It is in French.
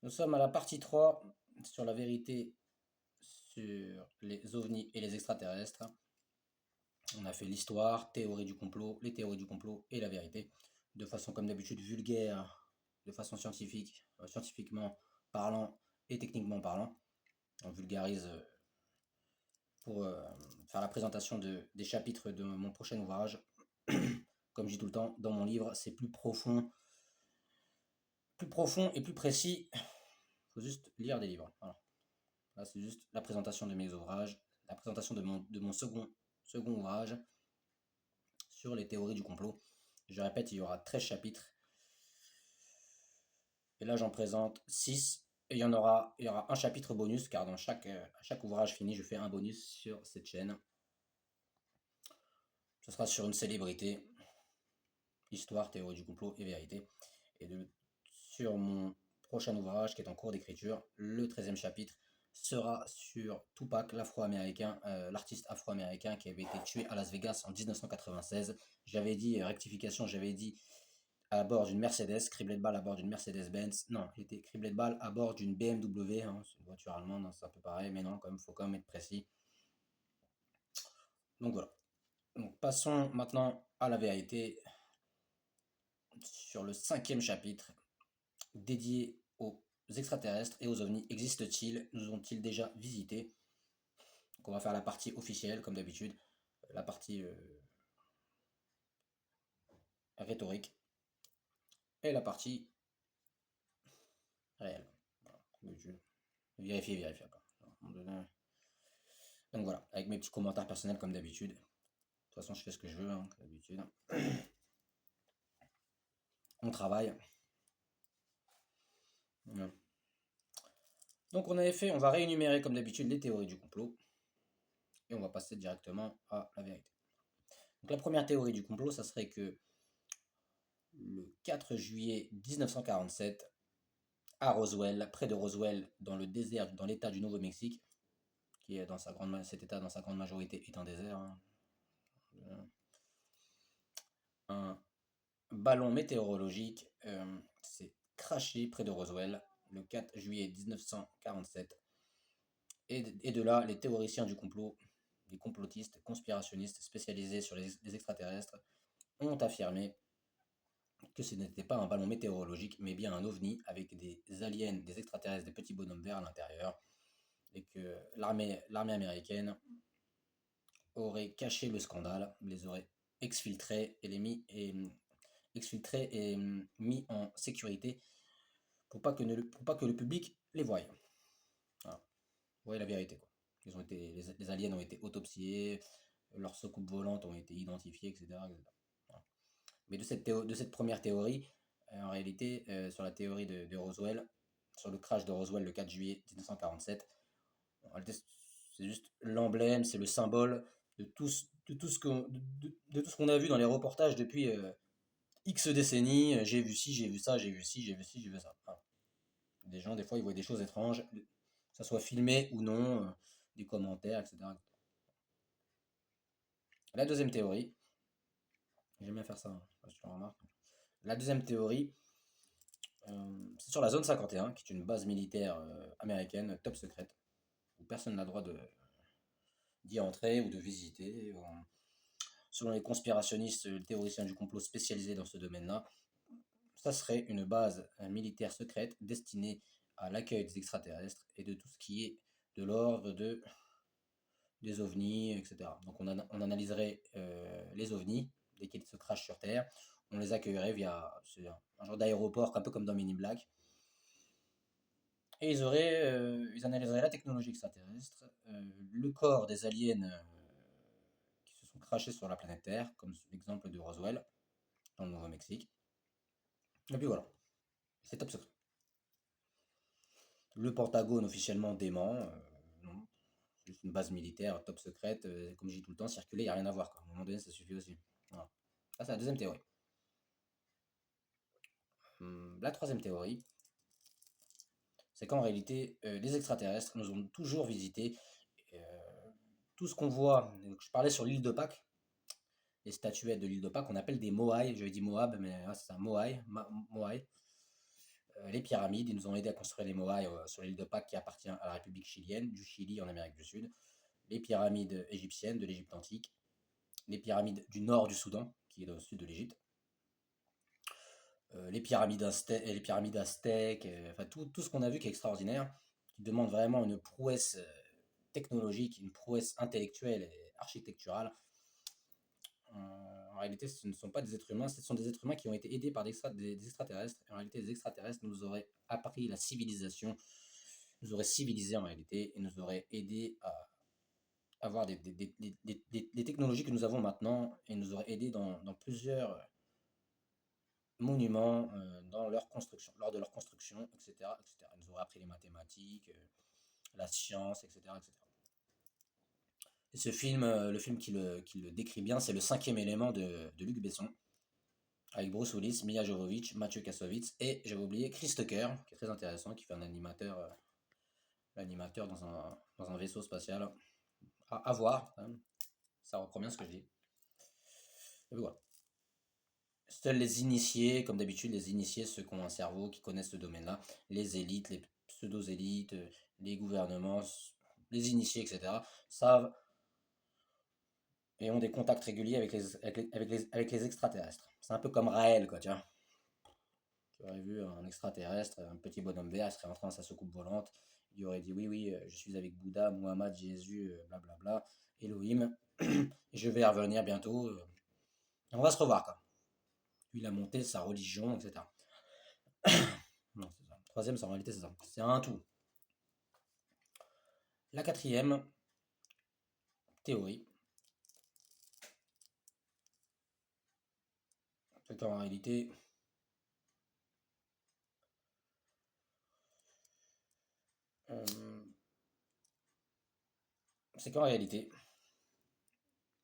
Nous sommes à la partie 3 sur la vérité sur les ovnis et les extraterrestres. On a fait l'histoire, théorie du complot, les théories du complot et la vérité, de façon comme d'habitude vulgaire, de façon scientifique, scientifiquement parlant et techniquement parlant. On vulgarise pour faire la présentation des chapitres de mon prochain ouvrage. Comme je dis tout le temps, dans mon livre, c'est plus profond et plus précis. Il faut juste lire des livres. Voilà. Là, c'est juste la présentation de mes ouvrages, la présentation de mon second ouvrage sur les théories du complot. Je répète, il y aura 13 chapitres. Et là, j'en présente 6. Et il y aura un chapitre bonus, car à chaque ouvrage fini, je fais un bonus sur cette chaîne. Ce sera sur une célébrité, histoire, théorie du complot et vérité. Et sur mon prochain ouvrage, qui est en cours d'écriture, le 13e chapitre, sera sur Tupac, l'afro-américain, l'artiste afro-américain qui avait été tué à Las Vegas en 1996. J'avais dit, rectification, j'avais dit à bord d'une Mercedes, criblé de balles à bord d'une Mercedes-Benz. Non, il était criblé de balles à bord d'une BMW, hein, c'est une voiture allemande, hein, c'est un peu pareil, mais non, il faut quand même être précis. Donc voilà. Donc passons maintenant à la vérité sur le 5e chapitre, dédié aux extraterrestres et aux ovnis. Existent-ils? Nous ont-ils déjà visités? Donc on va faire la partie officielle, comme d'habitude, la partie rhétorique et la partie réelle. Voilà, comme d'habitude. Vérifier, vérifier. Donc voilà, avec mes petits commentaires personnels comme d'habitude. De toute façon, je fais ce que je veux, hein, comme d'habitude. On travaille. Ouais. Donc on va réénumérer comme d'habitude les théories du complot. Et on va passer directement à la vérité. Donc la première théorie du complot, ça serait que le 4 juillet 1947, à Roswell, près de Roswell, dans le désert, dans l'état du Nouveau-Mexique, qui est cet état dans sa grande majorité est un désert, hein, un ballon météorologique s'est crashé près de Roswell le 4 juillet 1947. Et de là, les théoriciens du complot, les complotistes, conspirationnistes spécialisés sur les extraterrestres, ont affirmé que ce n'était pas un ballon météorologique, mais bien un ovni avec des aliens, des extraterrestres, des petits bonhommes verts à l'intérieur, et que l'armée américaine aurait caché le scandale, les aurait exfiltrés et mis en sécurité pour pas que le public les voie. Voilà. Vous voyez la vérité, quoi. Les aliens ont été autopsiés, leurs soucoupes volantes ont été identifiées, etc. etc. Voilà. Mais de cette première théorie, en réalité, sur la théorie de Roswell, sur le crash de Roswell le 4 juillet 1947, en réalité, c'est juste l'emblème, c'est le symbole de tout ce de tout ce qu'on a vu dans les reportages depuis X décennies. J'ai vu ci, j'ai vu ça, j'ai vu ci, j'ai vu ci, j'ai vu ça. Voilà. Des gens, des fois, ils voient des choses étranges, que ça soit filmé ou non, des commentaires, etc. La deuxième théorie, j'aime bien faire ça, hein, je sais pas si tu le remarques. La deuxième théorie, c'est sur la zone 51, qui est une base militaire américaine top secrète, où personne n'a le droit d'y entrer ou de visiter. Selon les conspirationnistes, les théoriciens du complot spécialisés dans ce domaine-là, ça serait une base militaire secrète destinée à l'accueil des extraterrestres et de tout ce qui est de l'ordre des ovnis, etc. Donc on analyserait les ovnis dès qu'ils se crachent sur Terre, on les accueillerait via un genre d'aéroport, un peu comme dans Mini Black, et ils analyseraient la technologie extraterrestre, le corps des aliens qui se sont crachés sur la planète Terre, comme l'exemple de Roswell, dans le Nouveau-Mexique. Et puis voilà, c'est top secret. Le Pentagone officiellement dément, non, c'est juste une base militaire top secrète, comme je dis tout le temps, circuler, il n'y a rien à voir, quoi. À un moment donné, ça suffit aussi. Voilà. Ça, c'est la deuxième théorie. La troisième théorie, c'est qu'en réalité, les extraterrestres nous ont toujours visités. Euh, Tout ce qu'on voit, donc je parlais sur l'île de Pâques, les statuettes de l'île de Pâques, on appelle des Moai, j'avais dit Moab, mais c'est un Moai, Moai. Les pyramides, ils nous ont aidé à construire les Moai sur l'île de Pâques qui appartient à la République chilienne, du Chili en Amérique du Sud. Les pyramides égyptiennes de l'Égypte antique. Les pyramides du nord du Soudan, qui est au sud de l'Égypte. Les pyramides aztèques, enfin tout ce qu'on a vu qui est extraordinaire, qui demande vraiment une prouesse technologique, une prouesse intellectuelle et architecturale. En réalité, ce ne sont pas des êtres humains, ce sont des êtres humains qui ont été aidés par des extraterrestres. En réalité, les extraterrestres nous auraient appris la civilisation, nous auraient civilisés en réalité, et nous auraient aidés à avoir des technologies que nous avons maintenant, et nous auraient aidés dans plusieurs monuments, dans leur construction, lors de leur construction, etc., etc. Ils nous auraient appris les mathématiques, la science, etc., etc. Et ce film, le film qui le décrit bien, c'est Le Cinquième élément de Luc Besson, avec Bruce Willis, Mia Jovovich, Mathieu Kassovitz et j'avais oublié Chris Tucker, qui est très intéressant, qui fait un animateur, l'animateur dans un vaisseau spatial. À voir, hein. Ça reprend bien ce que je dis. Et voilà. Seuls les initiés, comme d'habitude, les initiés, ceux qui ont un cerveau, qui connaissent ce domaine-là, les élites, les pseudo-élites, les gouvernements, les initiés, etc., savent et ont des contacts réguliers avec les extraterrestres. C'est un peu comme Raël, quoi, tiens. Qui aurait vu un extraterrestre, un petit bonhomme vert, il serait rentré dans sa soucoupe volante, il aurait dit oui, oui, je suis avec Bouddha, Muhammad, Jésus, blablabla, Elohim, et je vais revenir bientôt, et on va se revoir, quoi. Lui, il a monté sa religion, etc. Non, c'est ça. Troisième, en réalité, c'est ça. C'est un tout. La quatrième théorie, c'est qu'en réalité, euh, c'est qu'en réalité,